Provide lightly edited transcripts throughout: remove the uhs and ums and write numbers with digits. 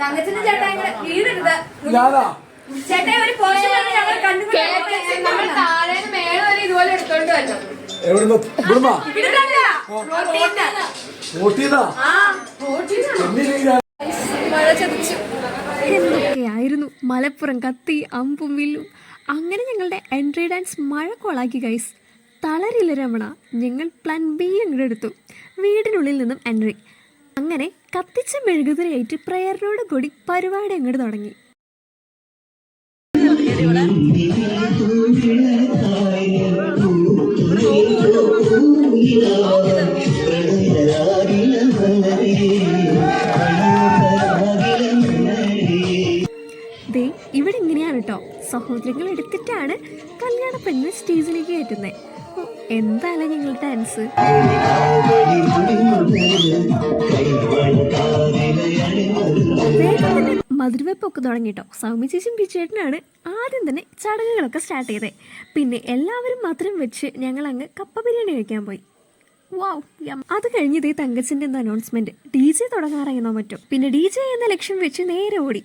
തങ്കച്ചന്റെ ചേട്ടാ വീടെടുത്ത് ചേട്ടാ ഒരു നമ്മൾ താഴെ മേളം വരെ ഇതുപോലെ എടുത്തോണ്ട് വന്നു. മഴ ചതിച്ചു. എന്തൊക്കെയായിരുന്നു മലപ്പുറം കത്തി അമ്പും വില്ലും. അങ്ങനെ ഞങ്ങളുടെ എൻട്രി ഡാൻസ് മഴ കൊളാക്കി ഗൈസ്. തളരില്ല രമണ, ഞങ്ങൾ പ്ലാൻ ബി അങ്ങോട്ട് എടുത്തു. വീടിനുള്ളിൽ നിന്നും എൻട്രി. അങ്ങനെ കത്തിച്ച മെഴുകുതിരയായിട്ട് പ്രയറിനോട് കൂടി പരിപാടി അങ്ങോട്ട് തുടങ്ങി. ഇവിടെ ഇങ്ങനെയാണ് കേട്ടോ, സഹോദരങ്ങൾ എടുത്തിട്ടാണ് കല്യാണ പെണ്ണ് സ്റ്റേജിലേക്ക് കയറ്റുന്നത്. എന്താണ് ഞങ്ങളുടെ ഡാൻസ്. വേഗം തന്നെ മധുരവെപ്പൊക്കെ തുടങ്ങിട്ടോ. സൗമ്യ ചേച്ചിയും ബിജേട്ടനാണ് ആദ്യം തന്നെ ചടങ്ങുകളൊക്കെ സ്റ്റാർട്ട് ചെയ്തത്. പിന്നെ എല്ലാവരും മധുരം വെച്ച് ഞങ്ങൾ അങ്ങ് കപ്പ ബിരിയാണി കഴിക്കാൻ പോയി. വാവ്. അത് കഴിഞ്ഞതേ തങ്കച്ചിന്റെ അനൗൺസ്മെന്റ്. DJ തുടങ്ങാറായിരുന്നോ മറ്റോ. പിന്നെ DJ എന്ന ലക്ഷ്യം വെച്ച് നേരെ ഓടി.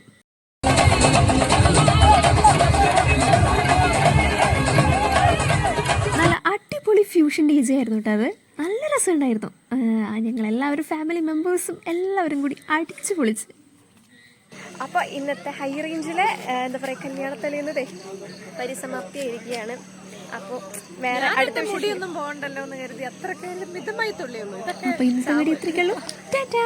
നല്ല അടിപൊളി ഫ്യൂഷൻ DJ ആയിരുന്നു കേട്ടോ. അത് നല്ല രസമുണ്ടായിരുന്നു. ഞങ്ങളെല്ലാവരും ഫാമിലി മെമ്പേഴ്സും എല്ലാവരും കൂടി അടിച്ചു പൊളിച്ച്. അപ്പോൾ ഇന്നത്തെ ഹൈ റേഞ്ചിലെ എന്താ പറയുക കല്യാണത്തലേന്നത് പരിസമാപ്തി ആയിരിക്കുകയാണ്. അപ്പോൾ വേറെ അടുത്ത മുടിയൊന്നും പോകണ്ടല്ലോ എന്ന് കരുതി അത്രയ്ക്ക് മിതമായി തുള്ളിയുള്ളൂ. അപ്പോൾ ഇന്നത്തെ വീഡിയോ ഇത്രയ്ക്കുള്ളൂ. ടാറ്റാ.